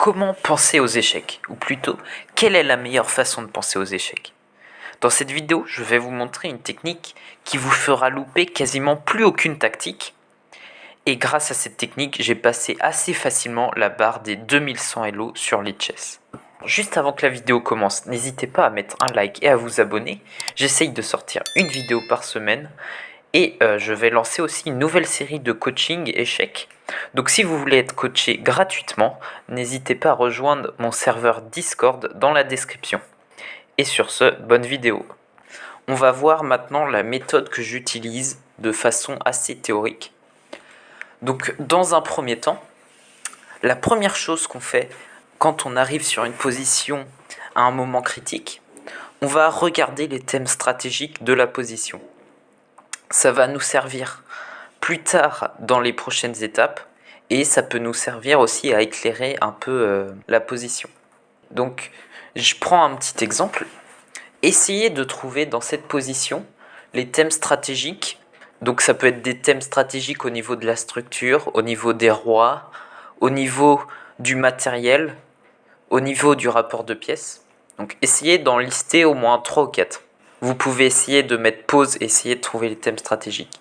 comment penser aux échecs, ou plutôt, quelle est la meilleure façon de penser aux échecs. Dans cette vidéo, je vais vous montrer une technique qui vous fera louper quasiment plus aucune tactique. Et grâce à cette technique, j'ai passé assez facilement la barre des 2100 Elo sur Lichess. Juste avant que la vidéo commence, n'hésitez pas à mettre un like et à vous abonner. J'essaye de sortir une vidéo par semaine. Et je vais lancer aussi une nouvelle série de coaching échecs. Donc si vous voulez être coaché gratuitement, n'hésitez pas à rejoindre mon serveur Discord dans la description. Et sur ce, bonne vidéo. On va voir maintenant la méthode que j'utilise de façon assez théorique. Donc dans un premier temps, la première chose qu'on fait quand on arrive sur une position à un moment critique, on va regarder les thèmes stratégiques de la position. Ça va nous servir plus tard dans les prochaines étapes et ça peut nous servir aussi à éclairer un peu la position. Donc je prends un petit exemple. Essayez de trouver dans cette position les thèmes stratégiques. Donc ça peut être des thèmes stratégiques au niveau de la structure, au niveau des rois, au niveau du matériel, au niveau du rapport de pièces. Donc essayez d'en lister au moins 3 ou 4. Vous pouvez essayer de mettre pause et essayer de trouver les thèmes stratégiques.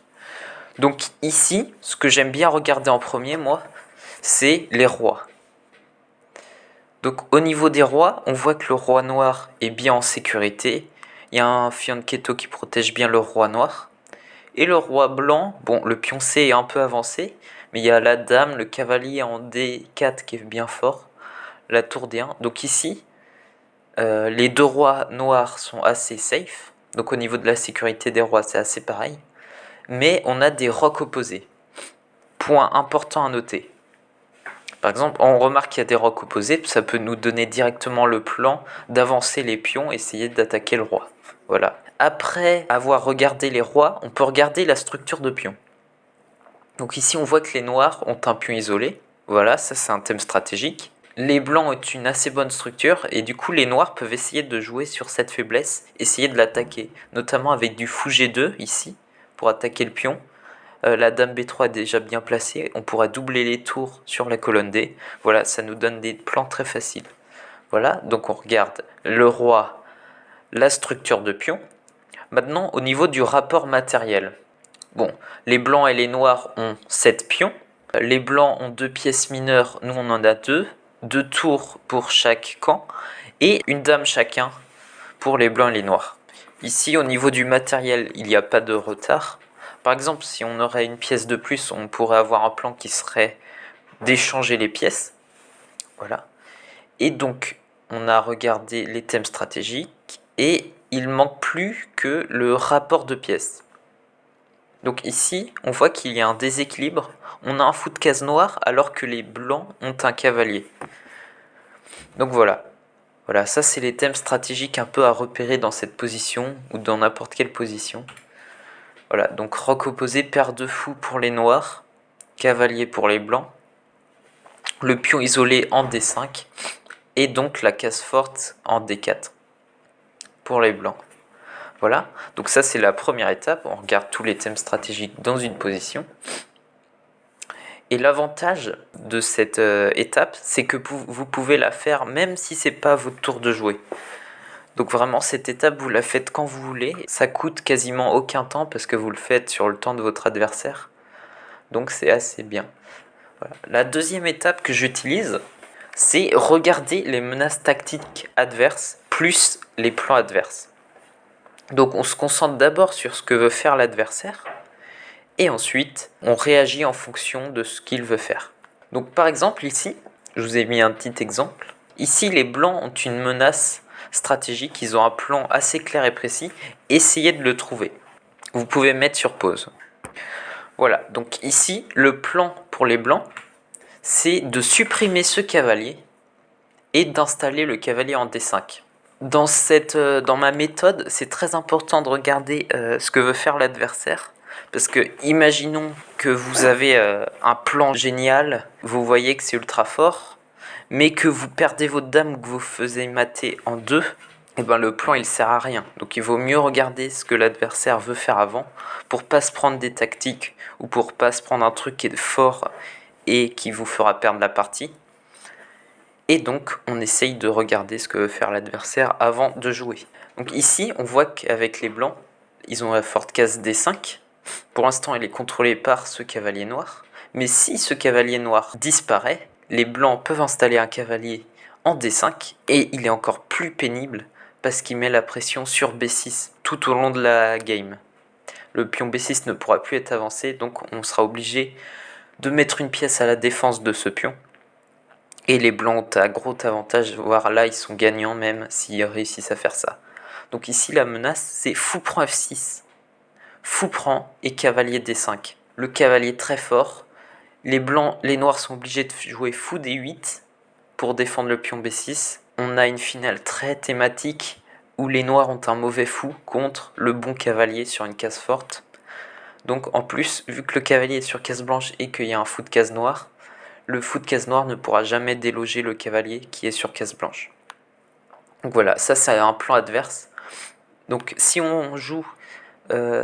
Donc ici, ce que j'aime bien regarder en premier, moi, c'est les rois. Donc au niveau des rois, on voit que le roi noir est bien en sécurité. Il y a un fianchetto qui protège bien le roi noir. Et le roi blanc, bon, le pion C est un peu avancé, mais il y a la dame, le cavalier en D4 qui est bien fort, la tour D1. Donc ici, les deux rois noirs sont assez safe. Donc au niveau de la sécurité des rois, c'est assez pareil. Mais on a des rocs opposés. Point important à noter. Par exemple, on remarque qu'il y a des rocs opposés, ça peut nous donner directement le plan d'avancer les pions, essayer d'attaquer le roi. Voilà. Après avoir regardé les rois, on peut regarder la structure de pions. Donc ici, on voit que les noirs ont un pion isolé. Voilà, ça c'est un thème stratégique. Les blancs ont une assez bonne structure et du coup les noirs peuvent essayer de jouer sur cette faiblesse, essayer de l'attaquer, notamment avec du fou G2 ici pour attaquer le pion. La dame B3 est déjà bien placée, on pourra doubler les tours sur la colonne D. Voilà, ça nous donne des plans très faciles. Voilà, donc on regarde le roi, la structure de pion. Maintenant, au niveau du rapport matériel. Bon, les blancs et les noirs ont 7 pions. Les blancs ont 2 pièces mineures, nous on en a 2. 2 tours pour chaque camp. Et une dame chacun pour les blancs et les noirs. Ici, au niveau du matériel, il n'y a pas de retard. Par exemple, si on aurait une pièce de plus, on pourrait avoir un plan qui serait d'échanger les pièces. Voilà. Et donc, on a regardé les thèmes stratégiques et il manque plus que le rapport de pièces. Donc ici, on voit qu'il y a un déséquilibre. On a un fou de case noir alors que les blancs ont un cavalier. Donc voilà. Voilà, ça c'est les thèmes stratégiques un peu à repérer dans cette position ou dans n'importe quelle position. Voilà, donc roc opposé, paire de fous pour les noirs, cavalier pour les blancs, le pion isolé en D5 et donc la case forte en D4 pour les blancs. Voilà, donc ça c'est la première étape, on regarde tous les thèmes stratégiques dans une position. Et l'avantage de cette étape, c'est que vous pouvez la faire même si c'est pas votre tour de jouer. Donc vraiment cette étape vous la faites quand vous voulez, ça coûte quasiment aucun temps parce que vous le faites sur le temps de votre adversaire. Donc c'est assez bien. Voilà. La deuxième étape que j'utilise, c'est regarder les menaces tactiques adverses plus les plans adverses. Donc on se concentre d'abord sur ce que veut faire l'adversaire et ensuite on réagit en fonction de ce qu'il veut faire. Donc par exemple ici, je vous ai mis un petit exemple. Ici les blancs ont une menace stratégique, ils ont un plan assez clair et précis, essayez de le trouver. Vous pouvez mettre sur pause. Voilà, donc ici le plan pour les blancs, c'est de supprimer ce cavalier et d'installer le cavalier en D5. Dans ma méthode, c'est très important de regarder ce que veut faire l'adversaire. Parce que imaginons que vous avez un plan génial, vous voyez que c'est ultra fort, mais que vous perdez votre dame ou que vous faisiez mater en 2, et ben le plan il sert à rien. Donc il vaut mieux regarder ce que l'adversaire veut faire avant pour pas se prendre des tactiques ou pour pas se prendre un truc qui est fort et qui vous fera perdre la partie. Et donc on essaye de regarder ce que veut faire l'adversaire avant de jouer. Donc ici on voit qu'avec les blancs, ils ont la forte case D5. Pour l'instant elle est contrôlée par ce cavalier noir. Mais si ce cavalier noir disparaît, les blancs peuvent installer un cavalier en D5 et il est encore plus pénible parce qu'il met la pression sur B6 tout au long de la game. Le pion B6 ne pourra plus être avancé, donc on sera obligé de mettre une pièce à la défense de ce pion. Et les blancs ont un gros avantage, voire là ils sont gagnants même s'ils réussissent à faire ça. Donc ici la menace c'est fou prend F6, fou prend et cavalier D5. Le cavalier très fort. Les noirs sont obligés de jouer fou D8 pour défendre le pion B6. On a une finale très thématique où les noirs ont un mauvais fou contre le bon cavalier sur une case forte. Donc en plus, vu que le cavalier est sur case blanche et qu'il y a un fou de case noire, le fou de case noire ne pourra jamais déloger le cavalier qui est sur case blanche. Donc voilà, ça c'est un plan adverse. Donc si on joue...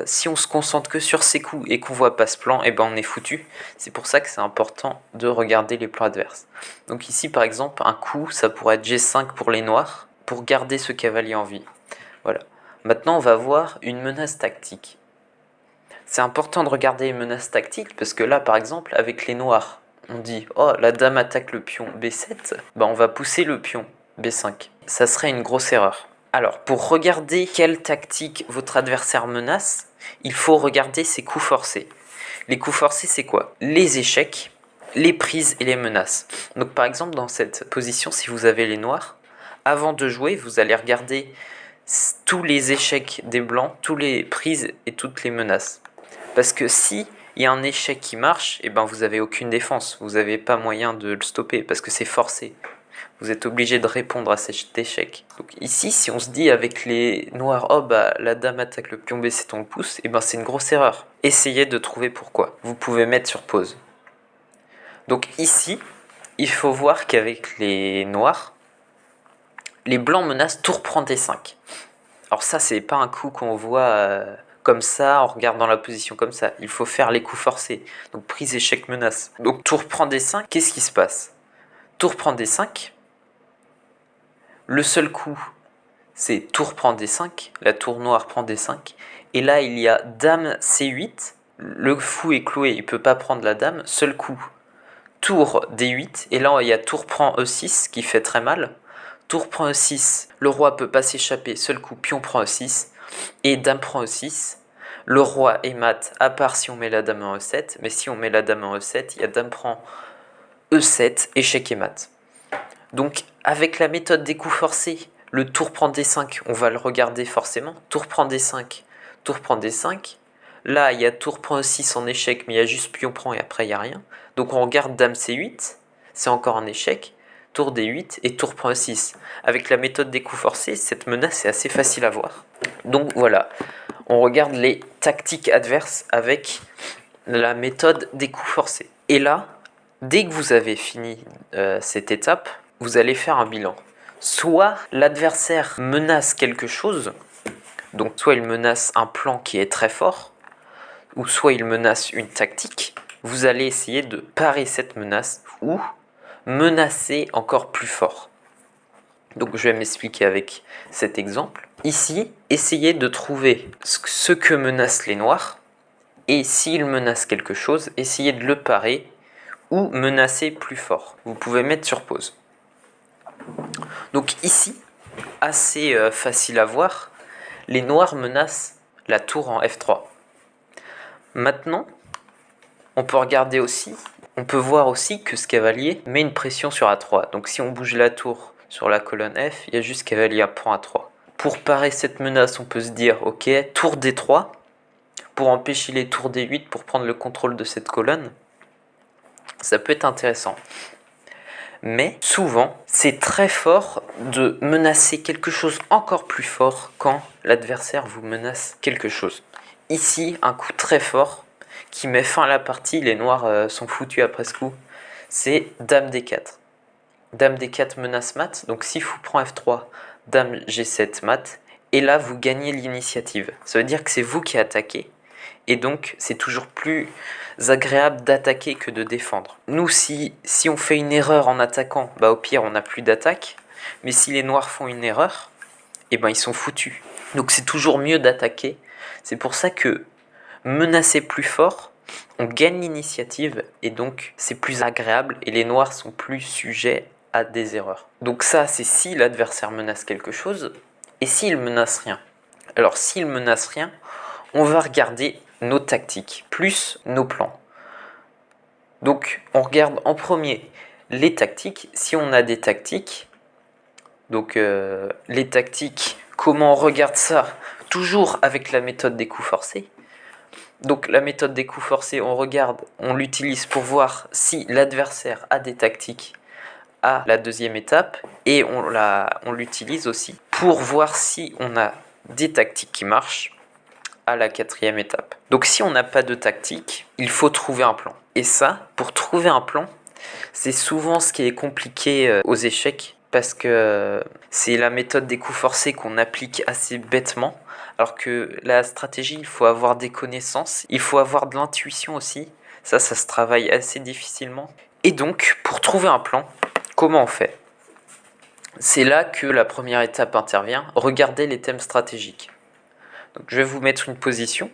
si on se concentre que sur ces coups et qu'on voit pas ce plan, et ben on est foutu. C'est pour ça que c'est important de regarder les plans adverses. Donc ici par exemple, un coup, ça pourrait être G5 pour les noirs, pour garder ce cavalier en vie. Voilà. Maintenant on va voir une menace tactique. C'est important de regarder les menaces tactiques, parce que là par exemple, avec les noirs, on dit « Oh, la dame attaque le pion B7 », ben on va pousser le pion B5. Ça serait une grosse erreur. Alors, pour regarder quelle tactique votre adversaire menace, il faut regarder ses coups forcés. Les coups forcés, c'est quoi? Les échecs, les prises et les menaces. Donc par exemple, dans cette position, si vous avez les noirs, avant de jouer, vous allez regarder tous les échecs des blancs, toutes les prises et toutes les menaces. Parce que si il y a un échec qui marche, et ben vous n'avez aucune défense, vous n'avez pas moyen de le stopper parce que c'est forcé. Vous êtes obligé de répondre à cet échec. Donc ici, si on se dit avec les noirs, oh bah la dame attaque le pion B7, on le pousse, et ben c'est une grosse erreur. Essayez de trouver pourquoi. Vous pouvez mettre sur pause. Donc ici, il faut voir qu'avec les noirs, les blancs menacent tour prend D5. Alors ça, c'est pas un coup qu'on voit comme ça, en regardant la position comme ça. Il faut faire les coups forcés. Donc prise, échec, menace. Donc tour prend D5, qu'est-ce qui se passe? Tour prend D5. Le seul coup, c'est tour prend D5, la tour noire prend D5, et là il y a dame C8, le fou est cloué, il ne peut pas prendre la dame, seul coup, tour D8, et là il y a tour prend E6 qui fait très mal, tour prend E6, le roi peut pas s'échapper, seul coup, pion prend E6, et dame prend E6, le roi est mat, à part si on met la dame en E7, mais si on met la dame en E7, il y a dame prend E7, échec et mat. Donc avec la méthode des coups forcés, le tour prend D5, on va le regarder forcément. Tour prend D5, tour prend D5. Là, il y a tour prend E6 en échec, mais il y a juste pion prend et après il n'y a rien. Donc on regarde dame C8, c'est encore un échec. Tour D8 et tour prend E6. Avec la méthode des coups forcés, cette menace est assez facile à voir. Donc voilà, on regarde les tactiques adverses avec la méthode des coups forcés. Et là, dès que vous avez fini cette étape, vous allez faire un bilan. Soit l'adversaire menace quelque chose, donc soit il menace un plan qui est très fort, ou soit il menace une tactique. Vous allez essayer de parer cette menace ou menacer encore plus fort. Donc je vais m'expliquer avec cet exemple. Ici, essayez de trouver ce que menacent les noirs, et s'ils menacent quelque chose, essayez de le parer ou menacer plus fort. Vous pouvez mettre sur pause. Donc ici, assez facile à voir, les noirs menacent la tour en F3. Maintenant, on peut regarder aussi, on peut voir aussi que ce cavalier met une pression sur A3. Donc si on bouge la tour sur la colonne F, il y a juste cavalier prend A3. Pour parer cette menace, on peut se dire, ok, tour D3, pour empêcher les tours D8 pour prendre le contrôle de cette colonne. Ça peut être intéressant. Mais souvent, c'est très fort de menacer quelque chose encore plus fort quand l'adversaire vous menace quelque chose. Ici, un coup très fort qui met fin à la partie, les noirs sont foutus après ce coup, c'est dame D4. Dame D4 menace mat, donc si fou prend F3, dame G7 mat, et là vous gagnez l'initiative. Ça veut dire que c'est vous qui attaquez, et donc c'est toujours plus agréable d'attaquer que de défendre. Nous, si on fait une erreur en attaquant, bah au pire on n'a plus d'attaque, mais si les noirs font une erreur, et ben ils sont foutus. Donc c'est toujours mieux d'attaquer. C'est pour ça que menacer plus fort, on gagne l'initiative et donc c'est plus agréable et les noirs sont plus sujets à des erreurs. Donc ça, c'est si l'adversaire menace quelque chose et s'il menace rien. Alors s'il menace rien, on va regarder nos tactiques plus nos plans. Donc on regarde en premier les tactiques. Si on a des tactiques, donc les tactiques, comment on regarde ça? Toujours avec la méthode des coups forcés. Donc la méthode des coups forcés, on regarde, on l'utilise pour voir si l'adversaire a des tactiques à la deuxième étape et on l'utilise aussi pour voir si on a des tactiques qui marchent à la quatrième étape. Donc si on n'a pas de tactique, il faut trouver un plan. Et ça, pour trouver un plan, c'est souvent ce qui est compliqué aux échecs parce que c'est la méthode des coups forcés qu'on applique assez bêtement. Alors que la stratégie, il faut avoir des connaissances, il faut avoir de l'intuition aussi. Ça se travaille assez difficilement. Et donc, pour trouver un plan, comment on fait? C'est là que la première étape intervient. Regardez les thèmes stratégiques. Donc, je vais vous mettre une position.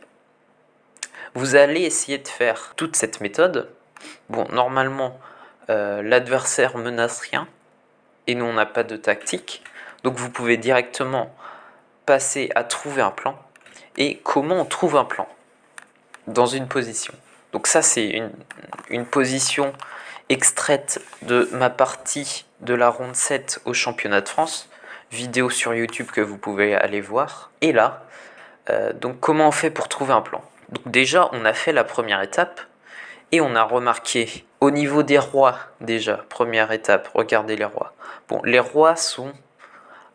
Vous allez essayer de faire toute cette méthode. Bon, normalement, l'adversaire menace rien et nous, on n'a pas de tactique. Donc, vous pouvez directement passer à trouver un plan. Et comment on trouve un plan dans une position? Donc ça, c'est une position extraite de ma partie de la ronde 7 au championnat de France. Vidéo sur YouTube que vous pouvez aller voir. Et là, donc comment on fait pour trouver un plan? Donc déjà, on a fait la première étape et on a remarqué au niveau des rois, déjà, première étape, regardez les rois. Bon, les rois sont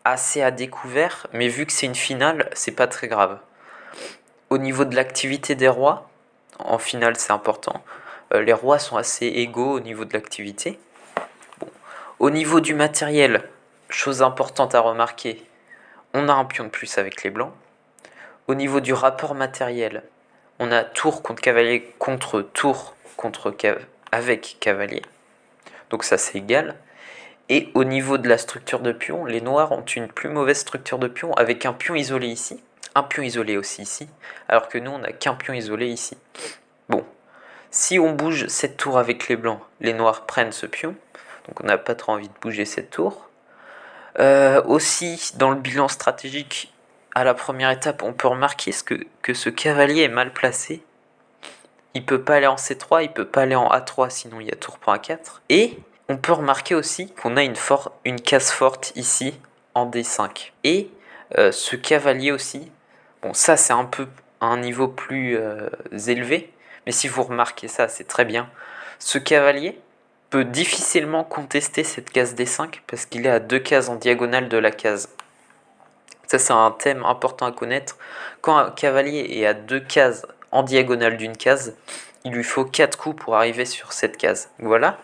assez à découvert, mais vu que c'est une finale, c'est pas très grave. Au niveau de l'activité des rois, en finale c'est important, les rois sont assez égaux au niveau de l'activité. Bon. Au niveau du matériel, chose importante à remarquer, on a un pion de plus avec les blancs. Au niveau du rapport matériel, on a tour contre cavalier contre tour avec cavalier. Donc ça c'est égal. Et au niveau de la structure de pion, les noirs ont une plus mauvaise structure de pion avec un pion isolé ici, un pion isolé aussi ici, alors que nous on n'a qu'un pion isolé ici. Bon, si on bouge cette tour avec les blancs, les noirs prennent ce pion, donc on n'a pas trop envie de bouger cette tour. Aussi, dans le bilan stratégique, à la première étape, on peut remarquer que ce cavalier est mal placé. Il peut pas aller en C3, il peut pas aller en A3, sinon il y a tour pour A4. Et on peut remarquer aussi qu'on a une case forte ici en D5. Et ce cavalier aussi, bon ça c'est un peu un niveau plus élevé, mais si vous remarquez ça, c'est très bien. Ce cavalier peut difficilement contester cette case D5 parce qu'il est à 2 cases en diagonale de la case. Ça c'est un thème important à connaître. Quand un cavalier est à 2 cases en diagonale d'une case, il lui faut 4 coups pour arriver sur cette case. Voilà.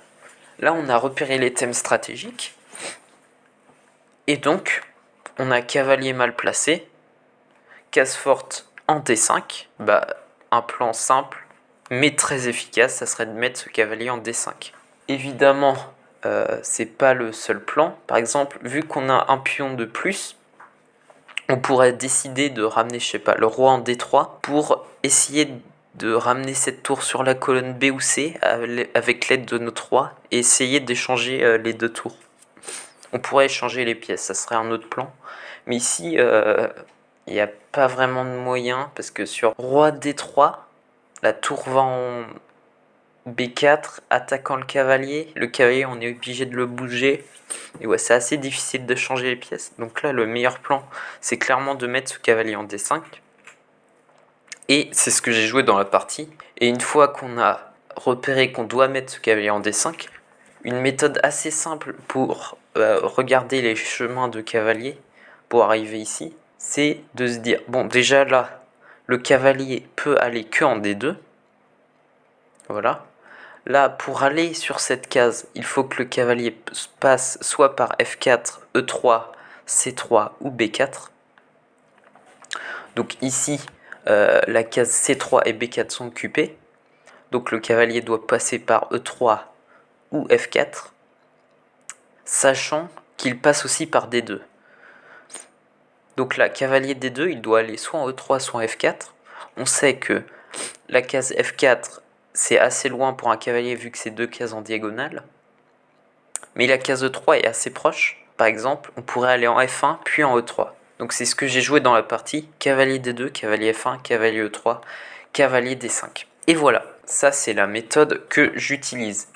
Là, on a repéré les thèmes stratégiques. Et donc, on a cavalier mal placé, case forte en D5. Bah, un plan simple, mais très efficace, ça serait de mettre ce cavalier en D5. Évidemment, c'est pas le seul plan. Par exemple, vu qu'on a un pion de plus, on pourrait décider de ramener, je sais pas, le roi en D3 pour essayer de ramener cette tour sur la colonne B ou C avec l'aide de notre roi et essayer d'échanger les deux tours. On pourrait échanger les pièces, ça serait un autre plan. Mais ici, il n'y a pas vraiment de moyen parce que sur roi D3, la tour va en B4, attaquant le cavalier on est obligé de le bouger. Et ouais, c'est assez difficile de changer les pièces. Donc là, le meilleur plan, c'est clairement de mettre ce cavalier en D5. Et c'est ce que j'ai joué dans la partie. Et une fois qu'on a repéré qu'on doit mettre ce cavalier en D5, une méthode assez simple pour regarder les chemins de cavalier pour arriver ici, c'est de se dire, bon déjà là, le cavalier peut aller que en D2. Voilà. Là, pour aller sur cette case, il faut que le cavalier passe soit par F4, E3, C3 ou B4. Donc ici, la case C3 et B4 sont occupées. Donc le cavalier doit passer par E3 ou F4, sachant qu'il passe aussi par D2. Donc là, cavalier D2, il doit aller soit en E3, soit en F4. On sait que la case F4, c'est assez loin pour un cavalier vu que c'est 2 cases en diagonale. Mais la case E3 est assez proche. Par exemple, on pourrait aller en F1 puis en E3. Donc c'est ce que j'ai joué dans la partie. Cavalier D2, cavalier F1, cavalier E3, cavalier D5. Et voilà, ça c'est la méthode que j'utilise.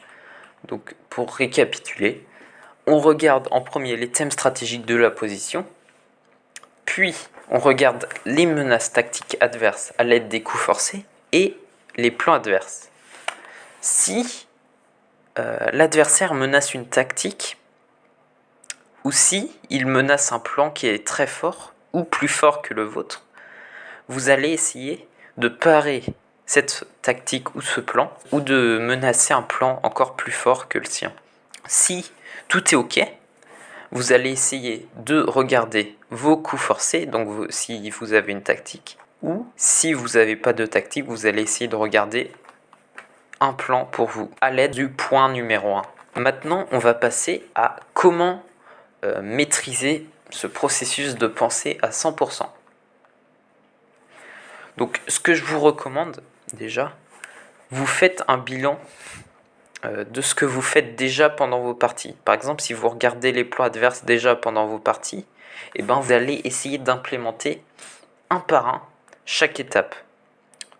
Donc pour récapituler, on regarde en premier les thèmes stratégiques de la position. Puis on regarde les menaces tactiques adverses à l'aide des coups forcés et les plans adverses. Si l'adversaire menace une tactique, ou si il menace un plan qui est très fort ou plus fort que le vôtre, vous allez essayer de parer cette tactique ou ce plan, ou de menacer un plan encore plus fort que le sien. Si tout est ok, vous allez essayer de regarder vos coups forcés, donc si vous avez une tactique, ou si vous n'avez pas de tactique, vous allez essayer de regarder un plan pour vous à l'aide du point numéro 1. Maintenant, on va passer à comment maîtriser ce processus de pensée à 100%. Donc, ce que je vous recommande déjà, vous faites un bilan de ce que vous faites déjà pendant vos parties. Par exemple, si vous regardez les plans adverses déjà pendant vos parties, et ben vous allez essayer d'implémenter un par un chaque étape.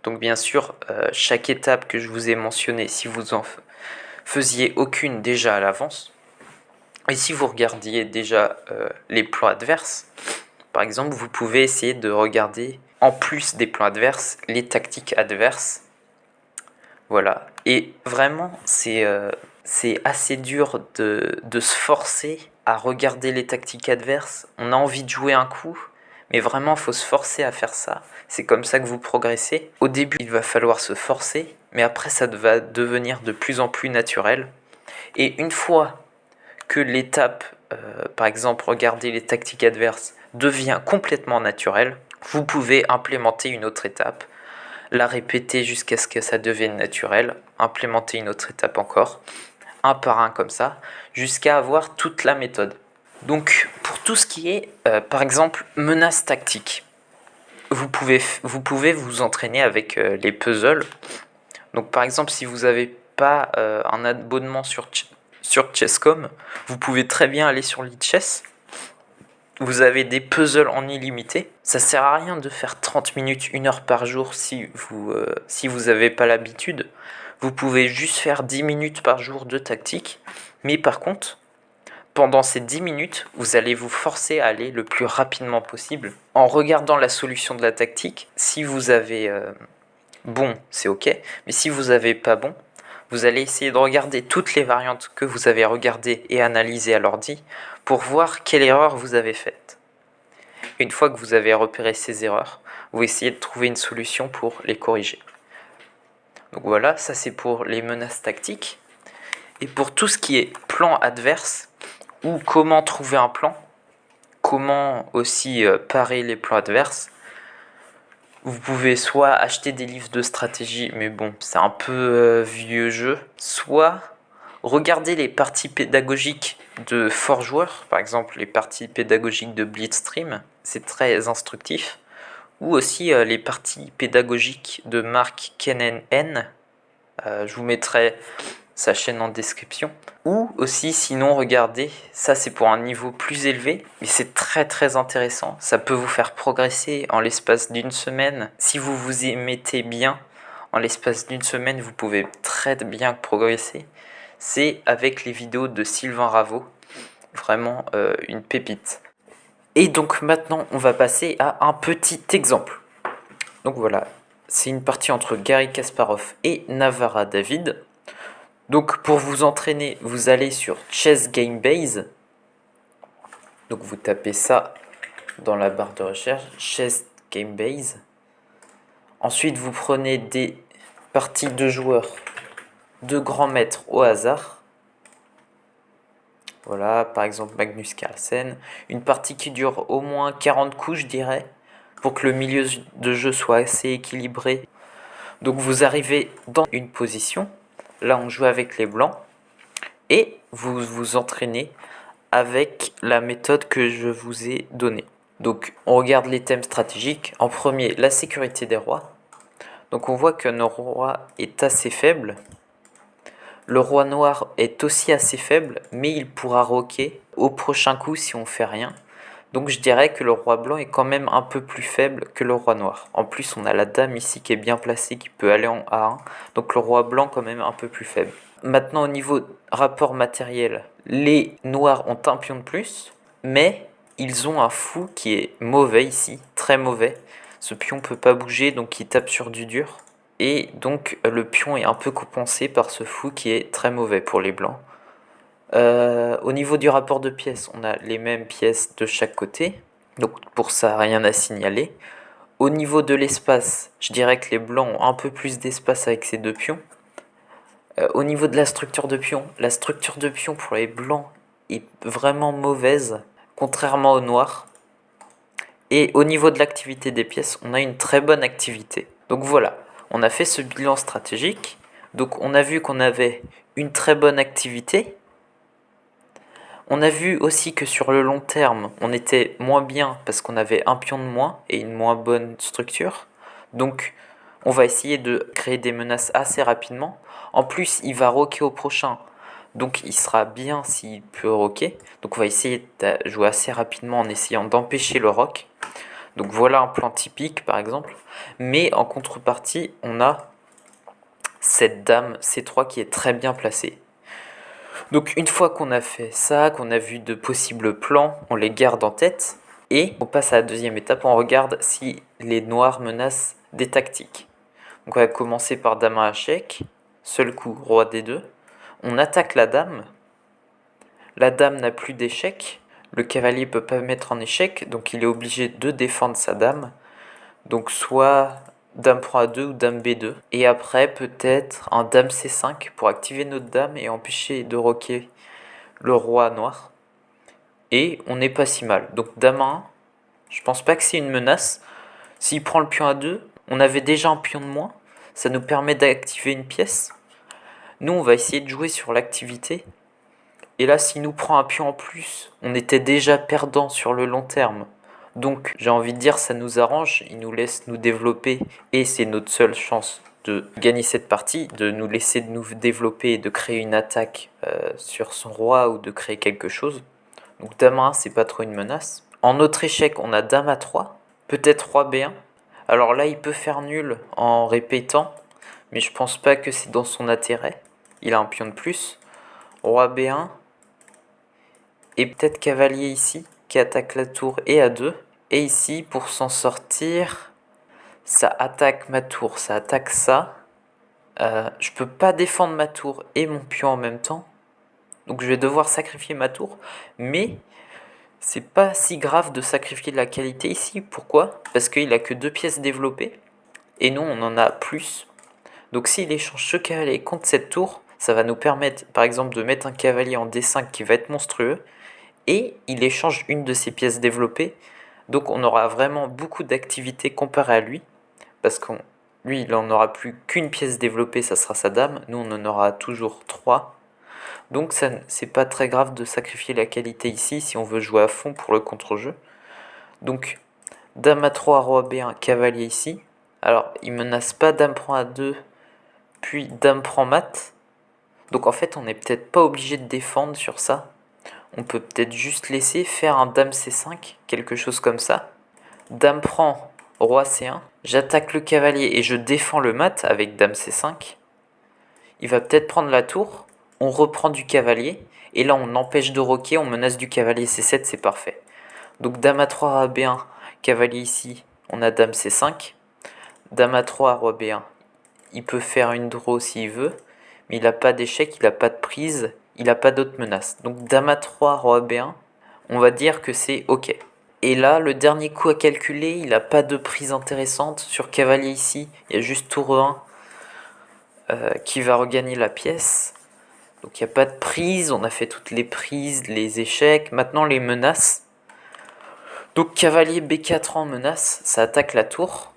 Donc bien sûr, chaque étape que je vous ai mentionnée, si vous en faisiez aucune déjà à l'avance, et si vous regardiez déjà les plans adverses, par exemple, vous pouvez essayer de regarder, en plus des plans adverses, les tactiques adverses. Voilà. Et vraiment, c'est assez dur de se forcer à regarder les tactiques adverses. On a envie de jouer un coup, mais vraiment, il faut se forcer à faire ça. C'est comme ça que vous progressez. Au début, il va falloir se forcer, mais après, ça va devenir de plus en plus naturel. Et une fois que l'étape, par exemple, regarder les tactiques adverses, devient complètement naturelle, vous pouvez implémenter une autre étape, la répéter jusqu'à ce que ça devienne naturel, implémenter une autre étape encore, un par un comme ça, jusqu'à avoir toute la méthode. Donc pour tout ce qui est, par exemple, menace tactique, vous pouvez vous entraîner avec les puzzles. Donc par exemple, si vous n'avez pas un abonnement sur Chess.com, vous pouvez très bien aller sur Lichess. Vous avez des puzzles en illimité. Ça sert à rien de faire 30 minutes, 1 heure par jour si vous n'avez pas l'habitude. Vous pouvez juste faire 10 minutes par jour de tactique. Mais par contre, pendant ces 10 minutes, vous allez vous forcer à aller le plus rapidement possible en regardant la solution de la tactique. Si vous avez bon, c'est ok. Mais si vous n'avez pas bon, vous allez essayer de regarder toutes les variantes que vous avez regardées et analysées à l'ordi pour voir quelle erreur vous avez faite. Une fois que vous avez repéré ces erreurs, vous essayez de trouver une solution pour les corriger. Donc voilà, ça c'est pour les menaces tactiques. Et pour tout ce qui est plan adverse, ou comment trouver un plan, comment aussi parer les plans adverses, vous pouvez soit acheter des livres de stratégie, mais bon, c'est un peu vieux jeu, soit regarder les parties pédagogiques de forts joueurs, par exemple les parties pédagogiques de Blitzstream, c'est très instructif, ou aussi les parties pédagogiques de Mark Kennan, je vous mettrai sa chaîne en description. Ou aussi, sinon, regardez, ça c'est pour un niveau plus élevé, mais c'est très très intéressant. Ça peut vous faire progresser en l'espace d'une semaine. Si vous vous y mettez bien, en l'espace d'une semaine, vous pouvez très bien progresser. C'est avec les vidéos de Sylvain Raveau. Vraiment une pépite. Et donc maintenant, on va passer à un petit exemple. Donc voilà, c'est une partie entre Garry Kasparov et Navara David. Donc pour vous entraîner, vous allez sur Chess Game Base. Donc vous tapez ça dans la barre de recherche, Chess Game Base. Ensuite, vous prenez des parties de joueurs de grands maîtres au hasard. Voilà, par exemple Magnus Carlsen. Une partie qui dure au moins 40 coups, je dirais. pour que le milieu de jeu soit assez équilibré. Donc vous arrivez dans une position, là on joue avec les blancs, et vous vous entraînez avec la méthode que je vous ai donnée. Donc on regarde les thèmes stratégiques. En premier, la sécurité des rois. Donc on voit que notre roi est assez faible. Le roi noir est aussi assez faible, mais il pourra roquer au prochain coup si on fait rien. Donc je dirais que le roi blanc est quand même un peu plus faible que le roi noir. En plus on a la dame ici qui est bien placée, qui peut aller en A1. Donc le roi blanc quand même un peu plus faible. Maintenant au niveau rapport matériel, les noirs ont un pion de plus, mais ils ont un fou qui est mauvais ici, très mauvais. Ce pion peut pas bouger, donc il tape sur du dur. Et donc le pion est un peu compensé par ce fou qui est très mauvais pour les blancs. Au niveau du rapport de pièces, on a les mêmes pièces de chaque côté. Donc pour ça, rien à signaler. Au niveau de l'espace, je dirais que les blancs ont un peu plus d'espace avec ces deux pions. Au niveau de la structure de pion pour les blancs est vraiment mauvaise, contrairement aux noirs. Et au niveau de l'activité des pièces, on a une très bonne activité. Donc voilà, on a fait ce bilan stratégique. Donc on a vu qu'on avait une très bonne activité. On a vu aussi que sur le long terme, on était moins bien parce qu'on avait un pion de moins et une moins bonne structure. Donc on va essayer de créer des menaces assez rapidement. En plus, il va roquer au prochain. Donc il sera bien s'il peut roquer. Donc on va essayer de jouer assez rapidement en essayant d'empêcher le rock. Donc voilà un plan typique par exemple. Mais en contrepartie, on a cette dame C3 qui est très bien placée. Donc une fois qu'on a fait ça, qu'on a vu de possibles plans, on les garde en tête. Et on passe à la deuxième étape, on regarde si les noirs menacent des tactiques. Donc on va commencer par dame à échec. Seul coup, roi D2. On attaque la dame. La dame n'a plus d'échec. Le cavalier peut pas mettre en échec, donc il est obligé de défendre sa dame. Donc soit dame prend A2 ou dame B2. Et après peut-être un dame C5 pour activer notre dame et empêcher de roquer le roi noir. Et on n'est pas si mal. Donc dame 1, je pense pas que c'est une menace. S'il prend le pion A2, on avait déjà un pion de moins. Ça nous permet d'activer une pièce. Nous on va essayer de jouer sur l'activité. Et là s'il nous prend un pion en plus, on était déjà perdant sur le long terme. Donc j'ai envie de dire ça nous arrange, il nous laisse nous développer et c'est notre seule chance de gagner cette partie, de nous laisser nous développer et de créer une attaque sur son roi ou de créer quelque chose. Donc dame 1 c'est pas trop une menace. En autre échec on a dame A3, peut-être roi B1. Alors là il peut faire nul en répétant, mais je pense pas que c'est dans son intérêt. Il a un pion de plus. Roi B1 et peut-être cavalier ici qui attaque la tour et A2. Et ici, pour s'en sortir, ça attaque ma tour, ça attaque ça. Je peux pas défendre ma tour et mon pion en même temps. Donc je vais devoir sacrifier ma tour. Mais c'est pas si grave de sacrifier de la qualité ici. Pourquoi? Parce qu'il a que 2 pièces développées. Et nous, on en a plus. Donc s'il échange ce cavalier contre cette tour, ça va nous permettre par exemple de mettre un cavalier en D5 qui va être monstrueux. Et il échange une de ses pièces développées. Donc on aura vraiment beaucoup d'activités comparé à lui. Parce que lui, il n'en aura plus qu'une pièce développée, ça sera sa dame. Nous, on en aura toujours 3. Donc c'est pas très grave de sacrifier la qualité ici si on veut jouer à fond pour le contre-jeu. Donc dame A3, roi B1, cavalier ici. Alors il menace pas dame prend A2, puis dame prend mat. Donc en fait on n'est peut-être pas obligé de défendre sur ça. On peut peut-être juste laisser faire un dame C5, quelque chose comme ça. Dame prend, roi C1. J'attaque le cavalier et je défends le mat avec dame C5. Il va peut-être prendre la tour. On reprend du cavalier. Et là, on empêche de roquer. On menace du cavalier C7, c'est parfait. Donc dame A3, roi B1, cavalier ici. On a dame C5. Dame A3, roi B1. Il peut faire une draw s'il veut. Mais il n'a pas d'échec, il n'a pas de prise. Il n'a pas d'autres menaces. Donc dame A3, roi B1. On va dire que c'est OK. Et là, le dernier coup à calculer, il n'a pas de prise intéressante. Sur cavalier ici, il y a juste tour E1 qui va regagner la pièce. Donc il n'y a pas de prise, on a fait toutes les prises, les échecs. Maintenant les menaces. Donc cavalier B4 en menace, ça attaque la tour.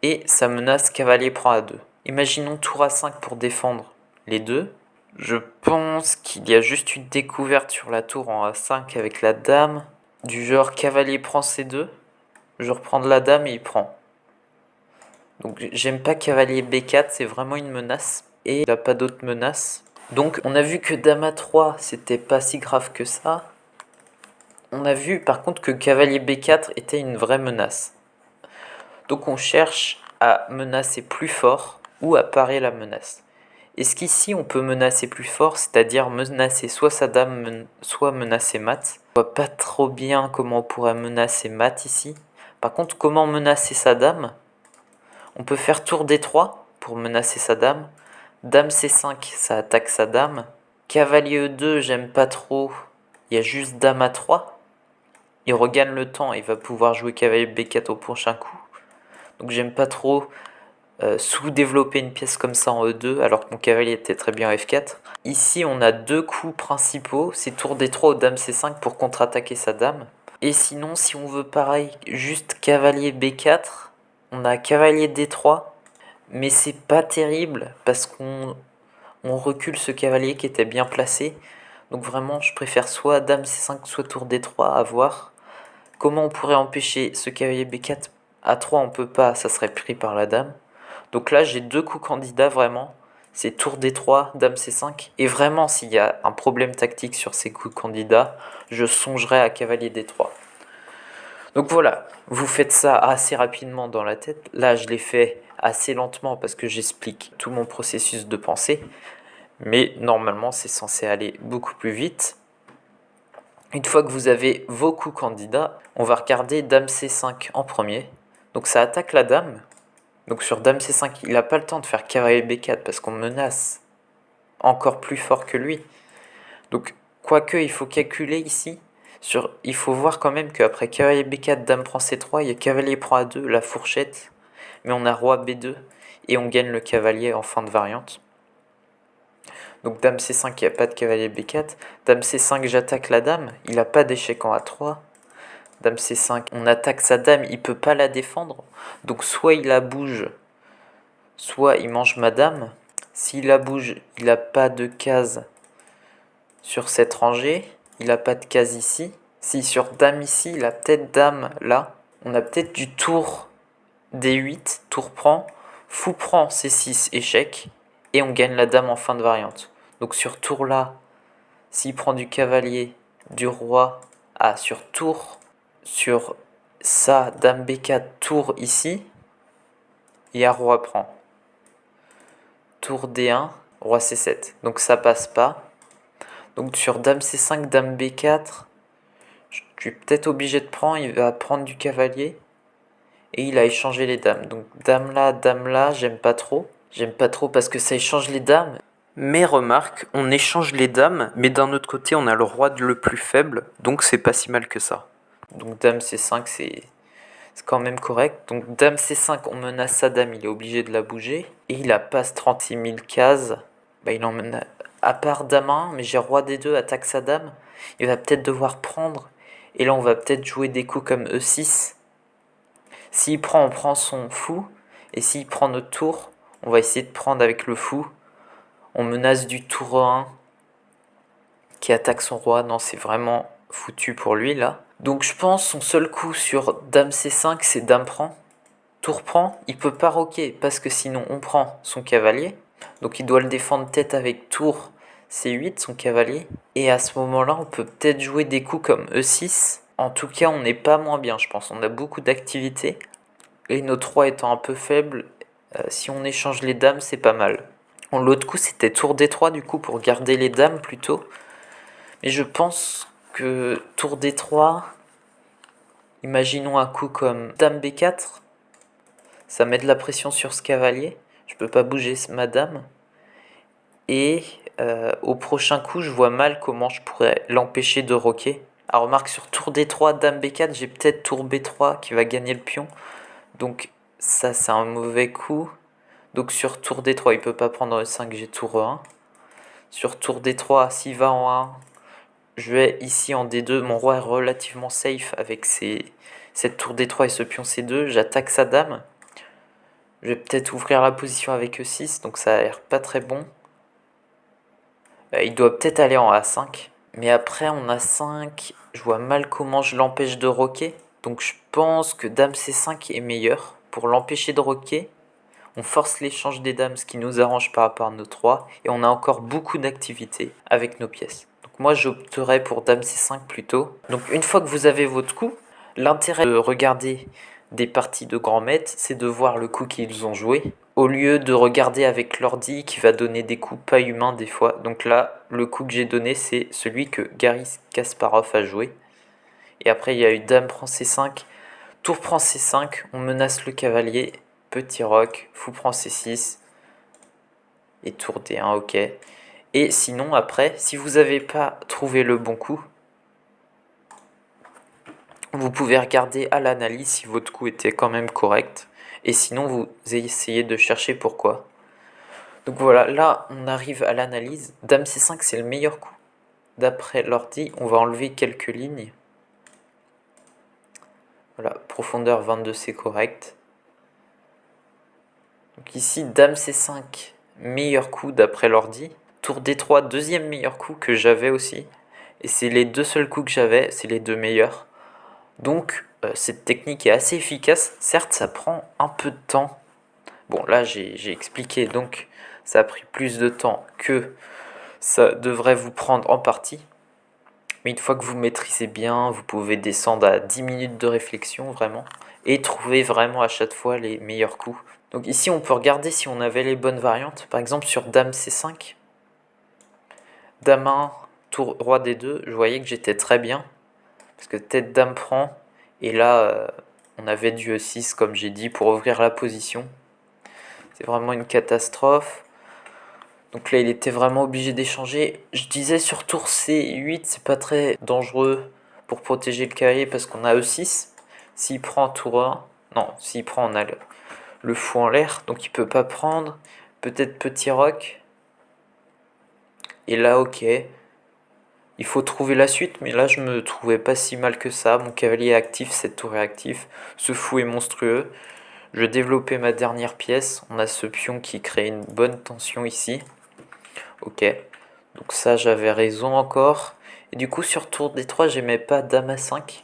Et ça menace cavalier prend A2. Imaginons tour A5 pour défendre les deux. Je pense qu'il y a juste une découverte sur la tour en A5 avec la dame. Du genre cavalier prend C2. Je reprends de la dame et il prend. Donc j'aime pas cavalier B4, c'est vraiment une menace. Et il n'a pas d'autres menaces. Donc on a vu que dame A3 c'était pas si grave que ça. On a vu par contre que cavalier B4 était une vraie menace. Donc on cherche à menacer plus fort ou à parer la menace. Est-ce qu'ici on peut menacer plus fort, c'est-à-dire menacer soit sa dame, soit menacer mat? On voit pas trop bien comment on pourrait menacer mat ici. Par contre, comment menacer sa dame? On peut faire tour D3 pour menacer sa dame. Dame C5, ça attaque sa dame. Cavalier E2, j'aime pas trop. Il y a juste dame A3. Il regagne le temps, il va pouvoir jouer cavalier B4 au prochain coup. Donc j'aime pas trop sous-développer une pièce comme ça en E2 alors que mon cavalier était très bien en F4. Ici on a deux coups principaux, c'est tour D3 ou dame C5 pour contre-attaquer sa dame. Et sinon si on veut pareil, juste cavalier B4, on a cavalier D3, mais c'est pas terrible parce qu'on recule ce cavalier qui était bien placé. Donc vraiment je préfère soit dame C5 soit tour D3 à voir. Comment on pourrait empêcher ce cavalier B4? A3 on peut pas, ça serait pris par la dame. Donc là j'ai deux coups candidats vraiment. C'est tour D3, dame C5. Et vraiment s'il y a un problème tactique sur ces coups candidats, je songerai à cavalier D3. Donc voilà, vous faites ça assez rapidement dans la tête. Là je l'ai fait assez lentement parce que j'explique tout mon processus de pensée. Mais normalement c'est censé aller beaucoup plus vite. Une fois que vous avez vos coups candidats, on va regarder dame C5 en premier. Donc ça attaque la dame. Donc sur dame C5, il n'a pas le temps de faire cavalier B4 parce qu'on menace encore plus fort que lui. Donc quoique il faut calculer ici, il faut voir quand même qu'après cavalier B4, dame prend C3, il y a cavalier prend A2, la fourchette. Mais on a roi B2 et on gagne le cavalier en fin de variante. Donc dame C5, il n'y a pas de cavalier B4. Dame C5, j'attaque la dame. Il n'a pas d'échec en A3. Dame C5, on attaque sa dame, il peut pas la défendre. Donc soit il la bouge, soit il mange ma dame. S'il la bouge, il n'a pas de case sur cette rangée. Il n'a pas de case ici. Si sur dame ici, il a peut-être dame là. On a peut-être du tour D8, tour prend. Fou prend C6, échec. Et on gagne la dame en fin de variante. Donc sur tour là, s'il prend du cavalier, du roi, sur tour, sur ça, dame B4, tour ici, et un roi prend. Tour D1, roi C7. Donc ça passe pas. Donc sur dame C5, dame B4, je suis peut-être obligé de prendre, il va prendre du cavalier. Et il a échangé les dames. Donc dame là, j'aime pas trop. J'aime pas trop parce que ça échange les dames. Mais remarque, on échange les dames, mais d'un autre côté, on a le roi le plus faible, donc c'est pas si mal que ça. Donc dame C5, c'est quand même correct. Donc dame C5, on menace sa dame, il est obligé de la bouger. Et il a passe 36 000 cases. Bah, il en menace. À part dame 1, mais j'ai roi D2, attaque sa dame. Il va peut-être devoir prendre. Et là, on va peut-être jouer des coups comme E6. S'il prend, on prend son fou. Et s'il prend notre tour, on va essayer de prendre avec le fou. On menace du tour 1 qui attaque son roi. Non, c'est vraiment foutu pour lui là. Donc je pense son seul coup sur dame C5, c'est dame prend. Tour prend, il peut pas roquer parce que sinon on prend son cavalier. Donc il doit le défendre tête avec tour C8, son cavalier. Et à ce moment-là, on peut peut-être jouer des coups comme E6. En tout cas, on n'est pas moins bien, je pense. On a beaucoup d'activité. Et notre roi étant un peu faible, si on échange les dames, c'est pas mal. L'autre coup, c'était tour D3 du coup pour garder les dames plutôt. Mais je pense que tour D3, imaginons un coup comme dame B4. Ça met de la pression sur ce cavalier. Je peux pas bouger ma dame. Et au prochain coup, je vois mal comment je pourrais l'empêcher de roquer. Alors remarque, sur tour D3, dame B4, j'ai peut-être tour B3 qui va gagner le pion. Donc ça, c'est un mauvais coup. Donc sur tour D3, il peut pas prendre E5, j'ai tour E1. Sur tour D3, s'il va en 1, je vais ici en D2. Mon roi est relativement safe avec cette tour D3 et ce pion C2. J'attaque sa dame. Je vais peut-être ouvrir la position avec E6, donc ça a l'air pas très bon. Il doit peut-être aller en A5. Mais après, en A5, je vois mal comment je l'empêche de roquer. Donc je pense que dame C5 est meilleur. Pour l'empêcher de roquer, on force l'échange des dames, ce qui nous arrange par rapport à nos 3. Et on a encore beaucoup d'activité avec nos pièces. Donc moi, j'opterais pour dame C5 plutôt. Donc une fois que vous avez votre coup, l'intérêt de regarder des parties de grands maîtres, c'est de voir le coup qu'ils ont joué, au lieu de regarder avec l'ordi qui va donner des coups pas humains des fois. Donc là, le coup que j'ai donné, c'est celui que Garry Kasparov a joué. Et après, il y a eu dame prend C5, tour prend C5, on menace le cavalier, petit roc, fou prend C6, et tour D1, ok. Et sinon, après, si vous n'avez pas trouvé le bon coup, vous pouvez regarder à l'analyse si votre coup était quand même correct. Et sinon, vous essayez de chercher pourquoi. Donc voilà, là, on arrive à l'analyse. Dame C5, c'est le meilleur coup. D'après l'ordi, on va enlever quelques lignes. Voilà, profondeur 22, c'est correct. Donc ici, Dame C5, meilleur coup d'après l'ordi. Tour D3, deuxième meilleur coup que j'avais aussi. Et c'est les deux seuls coups que j'avais, c'est les deux meilleurs. Donc cette technique est assez efficace. Certes, ça prend un peu de temps. Bon, là, j'ai expliqué, donc ça a pris plus de temps que ça devrait vous prendre en partie. Mais une fois que vous maîtrisez bien, vous pouvez descendre à 10 minutes de réflexion vraiment et trouver vraiment à chaque fois les meilleurs coups. Donc ici, on peut regarder si on avait les bonnes variantes. Par exemple, sur Dame C5, Dame 1, tour Roi D2, je voyais que j'étais très bien. Parce que tête Dame prend, et là, on avait du E6, comme j'ai dit, pour ouvrir la position. C'est vraiment une catastrophe. Donc là, il était vraiment obligé d'échanger. Je disais sur tour C8, c'est pas très dangereux pour protéger le cavalier parce qu'on a E6. S'il prend tour 1, non, s'il prend, on a le fou en l'air, donc il peut pas prendre. Peut-être petit roc. Et là, ok. Il faut trouver la suite, mais là, je me trouvais pas si mal que ça. Mon cavalier est actif, cette tour est active. Ce fou est monstrueux. Je développais ma dernière pièce. On a ce pion qui crée une bonne tension ici. Ok, donc ça j'avais raison encore. Et du coup sur tour D3 j'aimais pas Dame A5.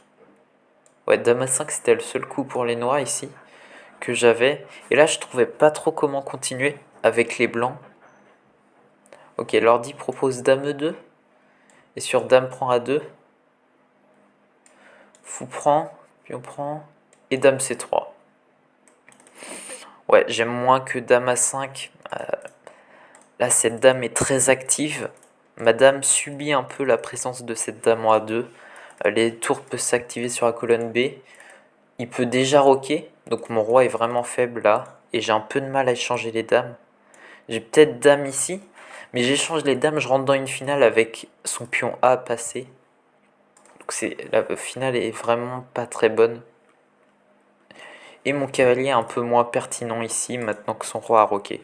Ouais, Dame A5 c'était le seul coup pour les noirs ici que j'avais. Et là je trouvais pas trop comment continuer avec les blancs. Ok, l'ordi propose Dame E2. Et sur Dame prend A2. Fou prend, pion prend. Et Dame C3. Ouais, j'aime moins que Dame A5. Là cette dame est très active. Ma dame subit un peu la présence de cette dame en A2. Les tours peuvent s'activer sur la colonne B. Il peut déjà roquer, donc mon roi est vraiment faible là. Et j'ai un peu de mal à échanger les dames. J'ai peut-être dame ici, mais j'échange les dames, je rentre dans une finale avec son pion A passé. Donc la finale est vraiment pas très bonne. Et mon cavalier est un peu moins pertinent ici, maintenant que son roi a roqué.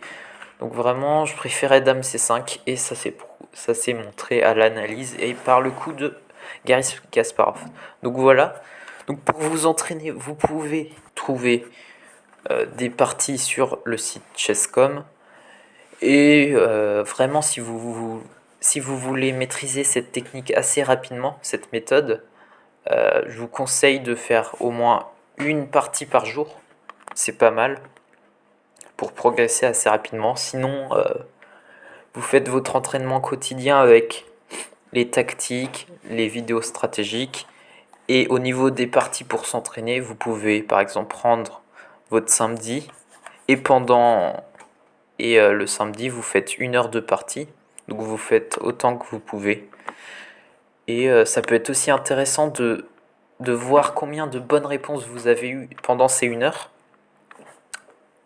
Donc vraiment, je préférais dame C5 et ça s'est montré à l'analyse et par le coup de Garry Kasparov. Donc voilà. Donc pour vous entraîner, vous pouvez trouver des parties sur le site Chess.com et vraiment si vous voulez maîtriser cette technique assez rapidement, cette méthode, je vous conseille de faire au moins une partie par jour. C'est pas mal pour progresser assez rapidement. Sinon, vous faites votre entraînement quotidien avec les tactiques, les vidéos stratégiques. Et au niveau des parties pour s'entraîner, vous pouvez par exemple prendre votre samedi et le samedi vous faites 1 heure de partie. Donc vous faites autant que vous pouvez. Et ça peut être aussi intéressant de voir combien de bonnes réponses vous avez eues pendant ces 1 heure.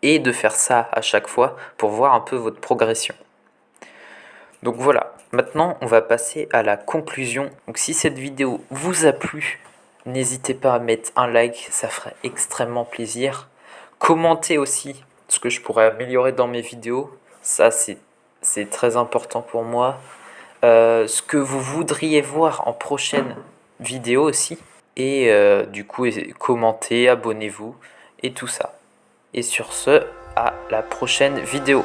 Et de faire ça à chaque fois pour voir un peu votre progression. Donc voilà, maintenant on va passer à la conclusion. Donc si cette vidéo vous a plu, n'hésitez pas à mettre un like, ça ferait extrêmement plaisir. Commentez aussi ce que je pourrais améliorer dans mes vidéos, ça c'est très important pour moi. ce que vous voudriez voir en prochaine vidéo aussi. Et du coup, commentez, abonnez-vous et tout ça. Et sur ce, à la prochaine vidéo.